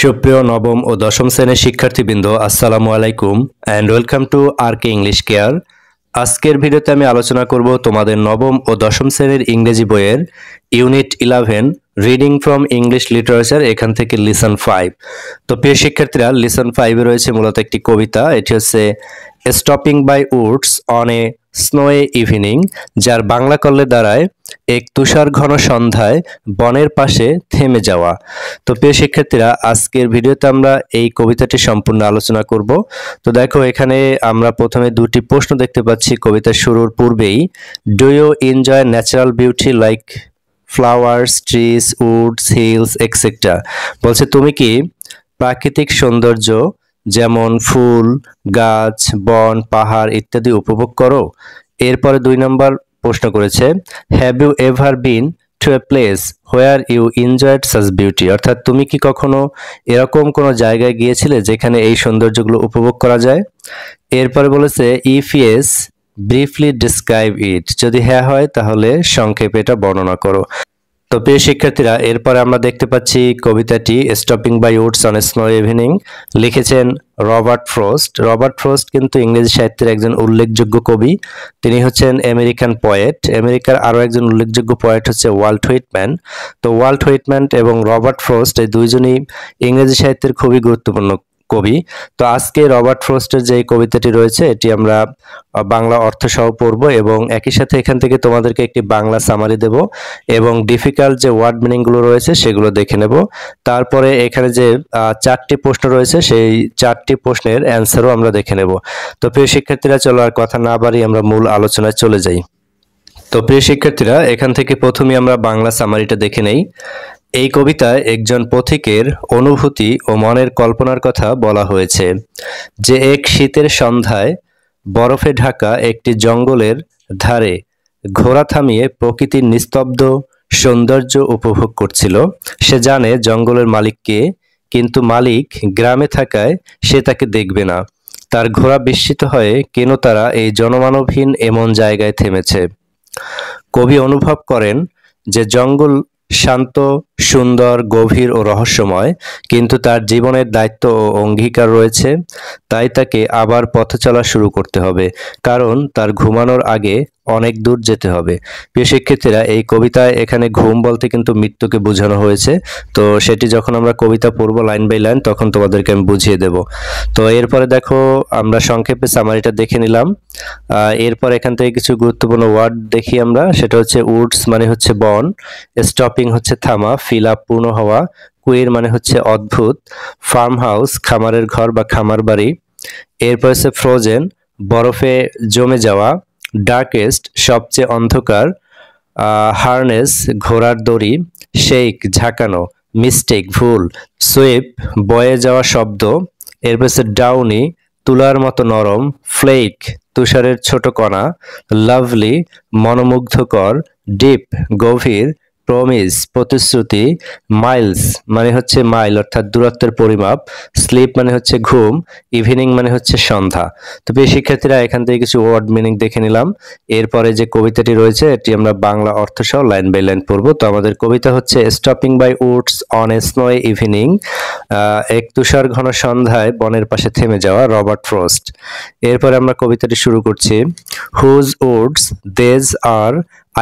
সুপ্রিয় নবম ও দশম শ্রেণীর শিক্ষার্থীবৃন্দ, আসসালামু আলাইকুম and welcome to আরকে English care. আজকের ভিডিওতে আমি আলোচনা করব তোমাদের নবম ও দশম শ্রেণীর ইংরেজি বইয়ের unit 11 reading from English literature, এখান থেকে লিসন 5। তো প্রিয় শিক্ষার্থীরা, লিসন 5 এ রয়েছে মূলত একটি কবিতা। এটি হচ্ছে stopping by woods on a snowy evening, যার বাংলা করলে দাঁড়ায় এক তুষার ঘন সন্ধ্যায় বনের পাশে থেমে যাওয়া। তো প্রিয় শিক্ষার্থীরা, আজকের ভিডিওতে আমরা এই কবিতাটি সম্পূর্ণ আলোচনা করব। তো দেখো, এখানে আমরা প্রথমে দুটি প্রশ্ন দেখতে পাচ্ছি কবিতার শুরুর পূর্বেই। Do you enjoy natural beauty like flowers, trees, woods, hills etcetera? বলছে তুমি কি প্রাকৃতিক সৌন্দর্য যেমন ফুল, গাছ, বন, পাহাড় ইত্যাদি উপভোগ করো? এরপরে 2 নম্বর প্রশ্ন করেছে, have you ever been to a place where you enjoyed such beauty? অর্থাৎ তুমি কি কখনো এরকম কোনো জায়গায় গিয়েছিলে যেখানে এই সৌন্দর্যগুলো উপভোগ করা যায়? এরপরে বলেছে, ইফ ইয়েস ব্রিফলি ডিসক্রাইব ইট। যদি হ্যাঁ হয় তাহলে সংক্ষেপে এটা বর্ণনা করো। তো প্রিয় শিক্ষার্থীরা, এরপরে আমরা দেখতে পাচ্ছি কবিতাটি stopping by woods on a snow evening লিখেছেন রবার্ট ফ্রস্ট। রবার্ট ফ্রস্ট কিন্তু ইংরেজি সাহিত্যের একজন উল্লেখযোগ্য কবি। তিনি হচ্ছেন আমেরিকান পোয়েট। আমেরিকার আরও একজন উল্লেখযোগ্য পোয়েট হচ্ছে ওয়াল্ট হুইটম্যান। তো ওয়াল্ট হুইটম্যান এবং রবার্ট ফ্রস্ট এই দুইজনই ইংরেজি সাহিত্যের খুবই গুরুত্বপূর্ণ কবি। তো আজকে রবার্ট ফ্রস্টের যে কবিতাটি রয়েছে এটি আমরা বাংলা অর্থ সহ পড়ব এবং একই সাথে এখান থেকে তোমাদেরকে একটি বাংলা সামারি দেব এবং ডিফিকাল্ট যে ওয়ার্ড মিনিং গুলো রয়েছে সেগুলো দেখে নেব। তারপরে এখানে যে 4টি প্রশ্ন রয়েছে সেই 4টি প্রশ্নের অ্যান্সারও আমরা দেখে নেব। তো প্রিয় শিক্ষার্থীরা, চলো আর কথা না বাড়িয়ে আমরা মূল আলোচনায় চলে যাই। তো প্রিয় শিক্ষার্থীরা, এখান থেকে প্রথমে আমরা বাংলা সামারিটা দেখে নেই। এই কবিতায় একজন পথিকের অনুভূতি ও মনের কল্পনার কথা বলা হয়েছে, যে এক শীতের সন্ধ্যায় বরফে ঢাকা একটি জঙ্গলের ধারে ঘোড়া থামিয়ে প্রকৃতির নিস্তব্ধ সৌন্দর্য উপভোগ করছিল। সে জানে জঙ্গলের মালিক কে, কিন্তু মালিক গ্রামে থাকায় সে তাকে দেখবে না। তার ঘোড়া বিস্মিত হয়ে কেন তারা এই জনমানবহীন এমন জায়গায় থেমেছে। কবি অনুভব করেন যে জঙ্গল শান্ত, সুন্দর, গভীর ও রহস্যময়, কিন্তু তার জীবনের দায়িত্ব ও অঙ্গীকার রয়েছে। তাই তাকে আবার পথ চলা শুরু করতে হবে, কারণ তার ঘুমানোর আগে অনেক দূর যেতে হবে। প্রিয় শিক্ষার্থীরা, এই কবিতায় এখানে ঘুম বলতে কিন্তু মৃত্যুকে বোঝানো হয়েছে। তো সেটি যখন আমরা কবিতা পড়বো লাইন বাই লাইন তখন তোমাদেরকে আমি বুঝিয়ে দেব। তো এরপরে দেখো, আমরা সংক্ষেপে সামারিটা দেখে নিলাম। এরপর এখান থেকে কিছু গুরুত্বপূর্ণ ওয়ার্ড দেখি আমরা। সেটা হচ্ছে উডস মানে হচ্ছে বন, স্টপিং হচ্ছে থামা, ফিল আপ পূর্ণ হওয়া, কুইর মানে হচ্ছে অদ্ভুত, ফার্ম হাউস খামারের ঘর বা খামার বাড়ি, এরপর হচ্ছে ফ্রোজেন বরফে জমে যাওয়া, ডার্কেস্ট সবচেয়ে অন্ধকার, হার্নেস ঘোড়ার দড়ি, শেক ঝাঁকানো, মিস্টেক ভুল, সুইপ বয়ে যাওয়া শব্দ, এরপর হচ্ছে ডাউনি তুলার মতো নরম, ফ্লেক তুষারের ছোট কণা, লাভলি মনোমুগ্ধকর, ডিপ গভীর, প্রমিস প্রতিশ্রুতি, মাইলস মানে হচ্ছে মাইল অর্থাৎ দূরত্বের পরিমাপ, স্লিপ মানে হচ্ছে ঘুম, ইভিনিং মানে হচ্ছে সন্ধ্যা। তো প্রিয় শিক্ষার্থীরা, এখান থেকে কিছু ওয়ার্ড মিনিং দেখে নিলাম। এরপরে যে কবিতাটি রয়েছে এটি আমরা বাংলা অর্থ সহ লাইন বাই লাইন পড়বো। তো আমাদের কবিতা হচ্ছে stopping by woods on a snowy evening, এক তুষার ঘন সন্ধ্যায় বনের পাশে থেমে যাওয়া, রবার্ট ফ্রস্ট। এরপরে আমরা কবিতাটি শুরু করছি। Whose woods these are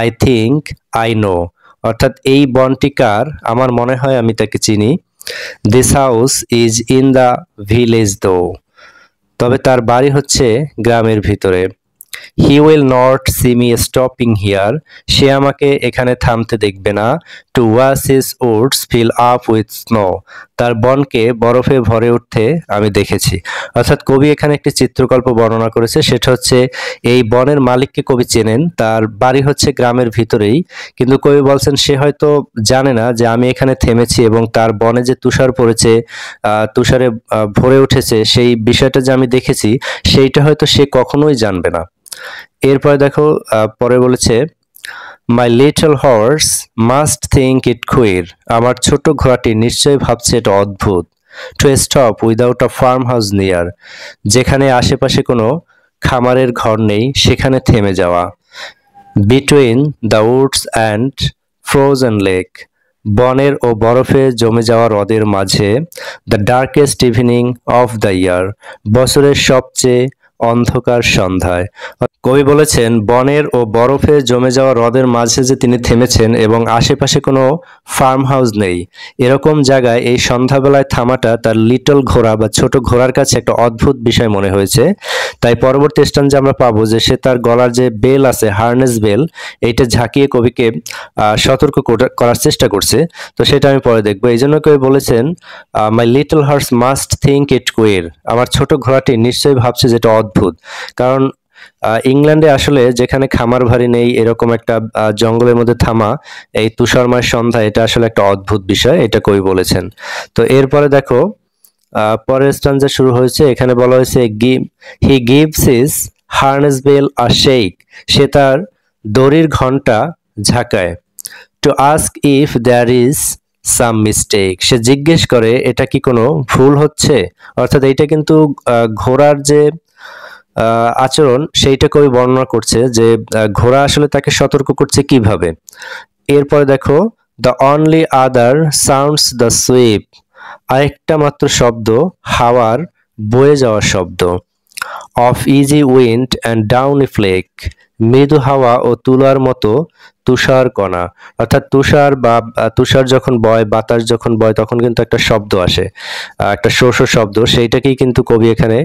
I think I know, অর্থাৎ এই বনটি কার, আমার মনে হয় আমি তাকে চিনি। This house is in the village though, তবে তার বাড়ি হচ্ছে গ্রামের ভিতরে। He will not see me stopping here, সে আমাকে এখানে থামতে দেখবে না। To watch his woods fill up with snow, তার বনকে বরফে ভরে উঠতে আমি দেখেছি। অর্থাৎ কবি এখানে একটি চিত্রকল্প বর্ণনা করেছে, সেটা হচ্ছে এই বনের মালিককে কবি চেনেন, তার বাড়ি হচ্ছে গ্রামের ভিতরেই, কিন্তু কবি বলছেন সে হয়তো জানে না যে আমি এখানে থেমেছি এবং তার বনে যে তুষার পড়েছে, তুষারে ভরে উঠেছে, সেই বিষয়টা যে আমি দেখেছি সেইটা হয়তো সে কখনোই জানবে না। এরপরে দেখো, পরে বলেছে, my little horse must think it queer, আমার ছোট ঘোড়াটি নিশ্চয়ই ভাবছে এটা অদ্ভুত। To stop without a farm house near, যেখানে আশেপাশে কোনো খামারের ঘর নেই সেখানে থেমে যাওয়া। Between the woods and frozen lake, বনের ও বরফে জমে যাওয়া হ্রদের মাঝে, the darkest evening of the year, বছরের সবচেয়ে অন্ধকার সন্ধ্যায়। কবি বলেছেন বনের ও বরফে জমে যাওয়া হ্রদের মাঝে যে তিনি থেমেছেন এবং আশেপাশে কোনো ফার্ম হাউস নেই, এরকম জায়গায় এই সন্ধ্যাবেলায় থামাটা তার লিটল ঘোড়া বা ছোট ঘোড়ার কাছে একটা অদ্ভুত বিষয় মনে হয়েছে। তাই পরবর্তী স্ট্যান্জে আমরা পাবো যে সে তার গলার যে বেল আছে, হার্নেস বেল, এইটা ঝাঁকিয়ে কবিকে সতর্ক করার চেষ্টা করছে। তো সেটা আমি পরে দেখবো। এই জন্য কবি বলেছেন my little horse must think it queer, আমার ছোট ঘোড়াটি নিশ্চয়ই ভাবছে যেটা অদ্ভুত। কারণ ইংল্যান্ডে আসলে যেখানে খামার ভারী নেই, এরকম একটা জঙ্গলের মধ্যে থামা এই তুষারময় সন্ধ্যা, এটা আসলে একটা অদ্ভুত বিষয়, এটা কবি বলেছেন। তো এরপরে দেখো পরের স্ট্যান্জা শুরু হয়েছে, এখানে বলা হয়েছে he gives his harness bell a shake, সে তার দড়ির ঘন্টা ঝাঁকায়। To ask if there is some mistake, সে জিজ্ঞেস করে এটা কি কোনো ভুল হচ্ছে। অর্থাৎ এইটা কিন্তু ঘোড়ার যে আচরণ সেইটা কবি বর্ণনা করছে যে ঘোড়া আসলে তাকে সতর্ক করছে কিভাবে। এরপরে দেখো the only other sounds the sweep, আরেকটা মাত্র শব্দ হাওয়ার বয়ে যাওয়ার শব্দ। Of easy wind and downy flake, মৃদু হাওয়া ও তুলার মতো তুষার কণা। অর্থাৎ তুষার যখন বয়, বাতাস যখন বয়, তখন কিন্তু একটা শব্দ আসে, একটা শো শো শব্দ, সেইটাকেই কিন্তু কবি এখানে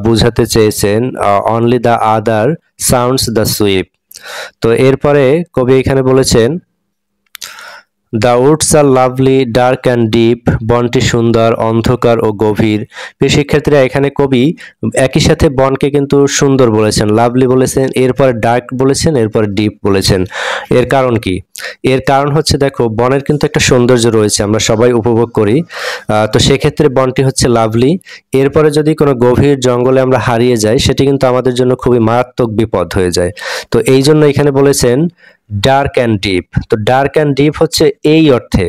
বুঝাতে চেয়েছেন only the other sounds the sweep. তো এরপরে কবি এখানে বলেছেন the woods are lovely dark and deep, বনটি সুন্দর, অন্ধকার ও গভীর। প্রিয় শিক্ষার্থীরা, এখানে কবি একই সাথে বনকে কিন্তু সুন্দর বলেছেন, লাভলি বলেছেন, এরপরে ডার্ক বলেছেন, এরপরে ডিপ বলেছেন। এর কারণ কি? এর কারণ হচ্ছে দেখো বনের কিন্তু একটা সৌন্দর্য রয়েছে, আমরা সবাই উপভোগ করি। তো সেক্ষেত্রে বনটি হচ্ছে লাভলি। এরপরে যদি কোনো গভীর জঙ্গলে আমরা হারিয়ে যাই, সেটি কিন্তু আমাদের জন্য খুবই মারাত্মক বিপদ হয়ে যায়। তো এই জন্য এখানে বলেছেন ডার্ক অ্যান্ড ডিপ। তো ডার্ক অ্যান্ড ডিপ হচ্ছে এই অর্থে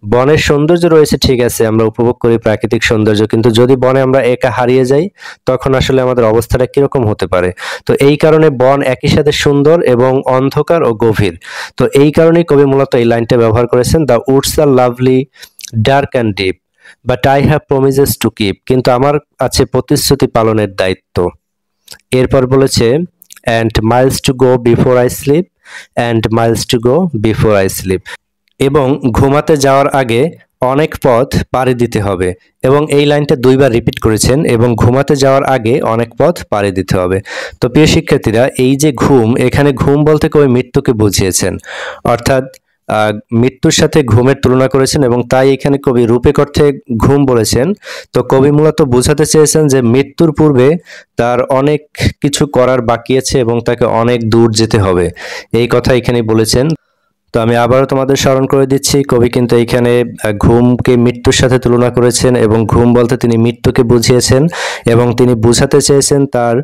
বনের সৌন্দর্য রয়েছে, ঠিক আছে, আমরা উপভোগ করি প্রাকৃতিক সৌন্দর্য, কিন্তু যদি বনে আমরা একা হারিয়ে যাই, তখন আসলে আমাদের অবস্থাটা কিরকম হতে পারে। তো এই কারণে বন একই সাথে সুন্দর এবং অন্ধকার ও গভীর। তো এই কারণেই কবি মূলত এই লাইনটা ব্যবহার করেছেন, the woods are lovely dark and deep but I have promises to keep, কিন্তু আমার আছে প্রতিশ্রুতি পালনের দায়িত্ব। এরপর বলেছে and miles to go before I sleep, and miles to go before I sleep, এবং ঘুমাতে যাওয়ার আগে অনেক পথ পাড়ি দিতে হবে। এবং এই লাইনটা দুইবার রিপিট করেছেন, এবং ঘুমাতে যাওয়ার আগে অনেক পথ পাড়ি দিতে হবে। তো প্রিয় শিক্ষার্থীরা, এই যে ঘুম, এখানে ঘুম বলতে কবি মৃত্যুকে বুঝিয়েছেন, অর্থাৎ মৃত্যুর সাথে ঘুমের তুলনা করেছেন, এবং তাই এখানে কবি রূপক অর্থে ঘুম বলেছেন। তো কবি মূলত বোঝাতে চেয়েছেন যে মৃত্যুর পূর্বে তার অনেক কিছু করার বাকি আছে এবং তাকে অনেক দূর যেতে হবে, এই কথা এখানে বলেছেন। তো আমি আবারও তোমাদের স্মরণ করে দিচ্ছি, কবি কিন্তু এইখানে ঘুমকে মৃত্যুর সাথে তুলনা করেছেন, এবং ঘুম বলতে তিনি মৃত্যুকে বুঝিয়েছেন, এবং তিনি বুঝাতে চেয়েছেন তার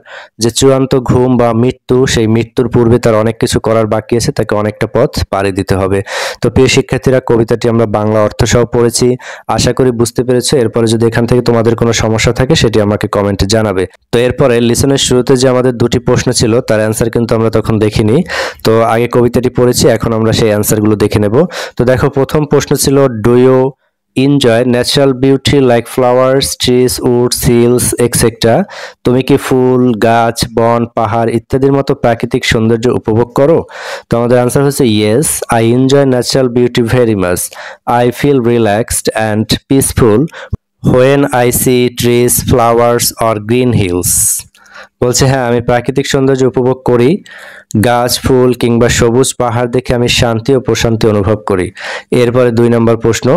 যে চূড়ান্ত ঘুম বা মৃত্যু, সেই মৃত্যুর পূর্বে তার অনেক কিছু করার বাকি আছে, তাকে অনেকটা পথ পাড়ি দিতে হবে। তো প্রিয় শিক্ষার্থীরা, কবিতাটি আমরা বাংলা অর্থ সহ পড়েছি, আশা করি বুঝতে পেরেছো। এরপরে যদি এখান থেকে তোমাদের কোনো সমস্যা থাকে, সেটি আমাকে কমেন্টে জানাবে। তো এরপরে লিসনের শুরুতে যে আমাদের দুটি প্রশ্ন ছিল, তার অ্যান্সার কিন্তু আমরা তখন দেখিনি। তো আগে কবিতাটি পড়েছি, এখন আমরা সেই অ্যান্সারগুলো দেখে নেব। তো দেখো, প্রথম প্রশ্ন ছিল do you enjoy natural beauty like flowers, trees, woods, hills etcetera, তুমি কি ফুল, গাছ, বন, পাহাড় ইত্যাদির মতো প্রাকৃতিক সৌন্দর্য উপভোগ করো? তো আমাদের আনসার হচ্ছে yes, I enjoy natural beauty very much, I feel relaxed and peaceful when I see trees, flowers or green hills. বলছে হ্যাঁ, আমি প্রাকৃতিক সৌন্দর্য উপভোগ করি, গাছ, ফুল কিংবা সবুজ পাহাড় দেখে আমি শান্তি ও প্রশান্তি অনুভব করি। এরপরে 2 নম্বর প্রশ্ন,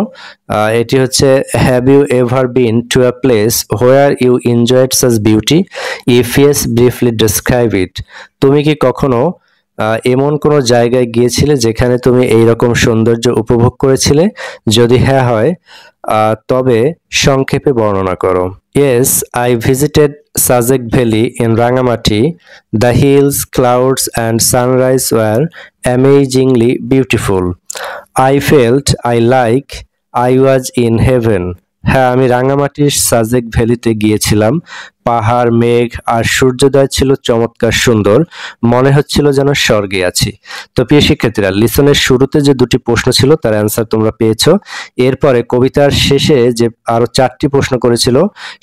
এটি হচ্ছে have you ever been to a place where you enjoyed such beauty, if yes briefly describe it, তুমি কি কখনো এমন কোনো জায়গায় গিয়েছিলে যেখানে তুমি এই রকম সৌন্দর্য উপভোগ করেছিলে? যদি হ্যাঁ হয়, তবে সংক্ষেপে বর্ণনা করো। Yes, I visited Sajek Valley in Rangamati. The hills, clouds, and sunrise were amazingly beautiful. I felt I was in heaven. হ্যাঁ, আমি রাঙামাটির সাজেক ভ্যালিতে গিয়েছিলাম। পাহাড়, মেঘ আর সূর্যোদয় ছিল চমৎকার সুন্দর। মনে হচ্ছিল যেন স্বর্গে আছি। তো প্রিয় শিক্ষার্থীরা, লিসনের শুরুতে যে দুটি প্রশ্ন ছিল তার অ্যান্সার তোমরা পেয়েছো। এরপরে কবিতার শেষে যে আরো 4টি প্রশ্ন করেছিল,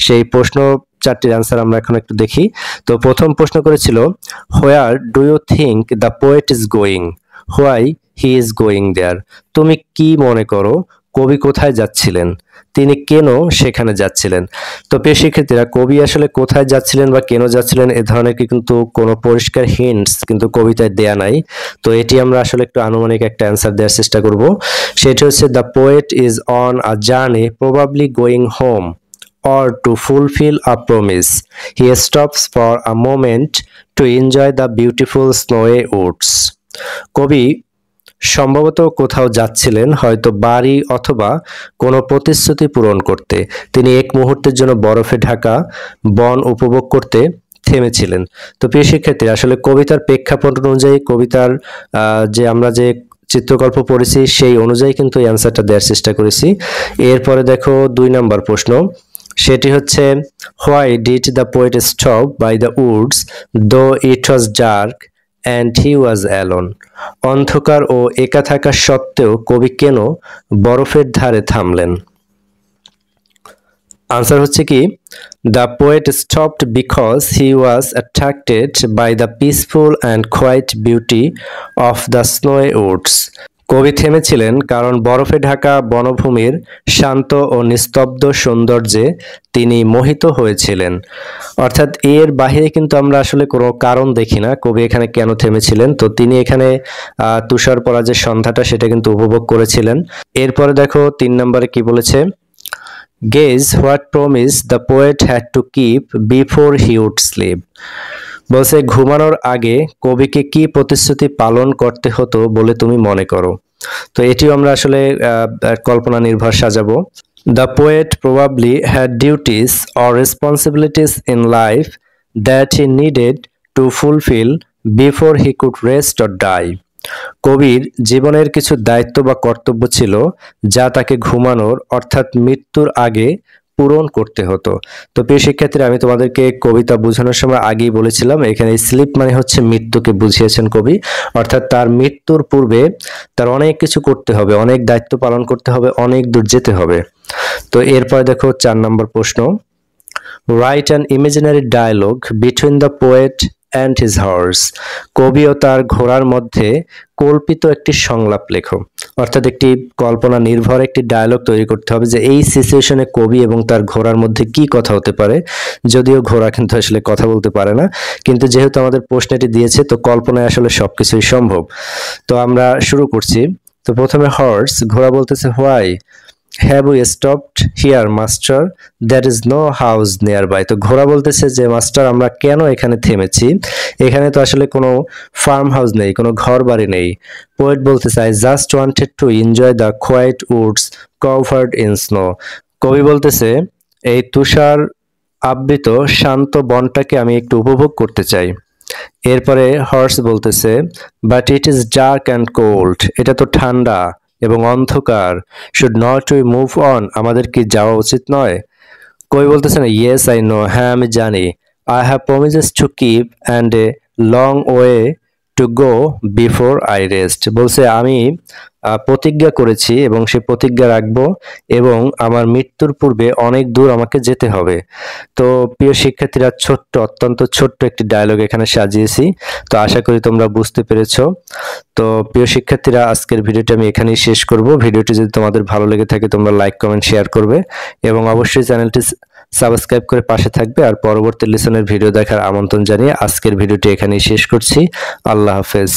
সেই প্রশ্ন 4টির অ্যান্সার আমরা এখন একটু দেখি। তো প্রথম প্রশ্ন করেছিল, where do you think the poet is going, why he is going there. তুমি কি মনে করো কবি কোথায় যাচ্ছিলেন, তিনি কেন সেখানে যাচ্ছিলেন। তো প্রিয় শিক্ষার্থীরা, কবি আসলে কোথায় যাচ্ছিলেন বা কেন যাচ্ছিলেন এ ধরনের কিন্তু কোনো পরিষ্কার হিন্টস কিন্তু কবিতায় দেয়া নাই। তো এটি আমরা আসলে একটু আনুমানিক একটা অ্যান্সার দেওয়ার চেষ্টা করব। সেটা হচ্ছে, the poet is on a journey probably going home or to fulfill a promise. He stops for a moment to enjoy the beautiful snowy woods. কবি সম্ভবত কোথাও যাচ্ছিলেন, হয়তো বাড়ি অথবা কোনো প্রতিশ্রুতি পূরণ করতে। তিনি এক মুহূর্তের জন্য বরফে ঢাকা বন উপভোগ করতে থেমেছিলেন। তো প্রিয় শিক্ষার্থী, আসলে কবিতার প্রেক্ষাপট অনুযায়ী কবিতার যে আমরা যে চিত্রকল্প পড়েছি সেই অনুযায়ী কিন্তু এই অ্যান্সারটা দেওয়ার চেষ্টা করেছি। এরপরে দেখো 2 নম্বর প্রশ্ন, সেটি হচ্ছে, why did the poet stop by the woods though it was dark and he was alone. অন্ধকার ও একা থাকা সত্ত্বেও কবি কেন বরফের ধারে থামলেন। আনসার হচ্ছে কি, the poet stopped because he was attracted by the peaceful and quiet beauty of the snowy woods. কবি থেমেছিলেন কারণ বরফে ঢাকা বনভূমির শান্ত ও নিস্তব্ধ সৌন্দর্যে তিনি মোহিত হয়েছিলেন। অর্থাৎ এর বাহিরে কিন্তু আমরা আসলে কোনো কারণ দেখি না কবি এখানে কেন থেমেছিলেন। তো তিনি এখানে তুষার পড়া যে সন্ধ্যাটা সেটা কিন্তু উপভোগ করেছিলেন। এরপরে দেখো 3 নম্বরে কি বলেছে, guess what promise the poet had to keep before he would sleep. বলছে, ঘুমানোর আগে কবিকে কি প্রতিশ্রুতি পালন করতে হতো বলে তুমি মনে করো। তো এটিও আমরা আসলে কল্পনা নির্ভর সাজাবো। The poet probably had duties or responsibilities in life that he needed to fulfil before he could rest or die. কবির জীবনের কিছু দায়িত্ব বা কর্তব্য ছিল যা তাকে ঘুমানোর অর্থাৎ মৃত্যুর আগে পূরণ করতে হতো। তো প্রিয় শিক্ষার্থীরা, আমি তোমাদেরকে কবিতা বোঝানোর সময় আগেই বলেছিলাম এখানে স্লিপ মানে হচ্ছে মৃত্যুকে বুঝিয়েছেন কবি। অর্থাৎ তার মৃত্যুর পূর্বে তার অনেক কিছু করতে হবে, অনেক দায়িত্ব পালন করতে হবে, অনেক দূর যেতে হবে। তো এরপর দেখো 4 নম্বর প্রশ্ন, write an imaginary dialogue between the poet and his horse. কবি ও তার ঘোড়ার মধ্যে কল্পিত একটি সংলাপ লেখো। অর্থাৎ একটি কল্পনা নির্ভর একটি ডায়লগ তৈরি করতে হবে যে এই সিচুয়েশনে কবি এবং তার ঘোড়ার মধ্যে কি কথা হতে পারে। যদিও ঘোড়া কিন্তু আসলে কথা বলতে পারে না, কিন্তু যেহেতু আমাদের প্রশ্নটি দিয়েছে তো কল্পনায় আসলে সবকিছুই সম্ভব। তো আমরা শুরু করছি। তো প্রথমে হর্স, ঘোড়া বলতেছে, why have we stopped here master, that is no house nearby. তো ঘোড়া বলতেছে যে মাস্টার আমরা কেন এখানে থেমেছি, এখানে তো আসলে কোনো ফার্ম হাউস নেই, কোনো ঘর বাড়ি নেই। পোয়েট বলতেছে, I just wanted to enjoy the quiet woods covered in snow. কবি বলতেছে এই তুষার আবৃত শান্ত বনটাকে আমি একটু উপভোগ করতে চাই। এরপরে হর্স বলতেছে, but it is dark and cold, এটা তো ঠান্ডা এবং অন্ধকার। Should not we move on, আমাদের কি যাওয়া উচিত নয়। কবি বলতেছে না, ইয়েস আই নো, হ্যাঁ আমি জানি। I have promises to keep and a long way to go before I rest. বলছে আমি প্রতিজ্ঞা করেছি এবং সে প্রতিজ্ঞা রাখবো এবং আমার মৃত্যুর পূর্বে অনেক দূর আমাকে যেতে হবে। তো প্রিয় শিক্ষার্থীরা, অত্যন্ত ছোট্ট একটি ডায়লগ এখানে সাজিয়েছি। তো আশা করি তোমরা বুঝতে পেরেছো। তো প্রিয় শিক্ষার্থীরা, আজকের ভিডিওটি আমি এখানেই শেষ করব। ভিডিওটি যদি তোমাদের ভালো লেগে থাকে তোমরা লাইক, কমেন্ট, শেয়ার করবে এবং অবশ্যই চ্যানেলটি সাবস্ক্রাইব করে পাশে থাকবে। আর পরবর্তী লেসনের ভিডিও দেখার আমন্ত্রণ জানিয়ে আজকের ভিডিওটি এখানেই শেষ করছি। আল্লাহ হাফেজ।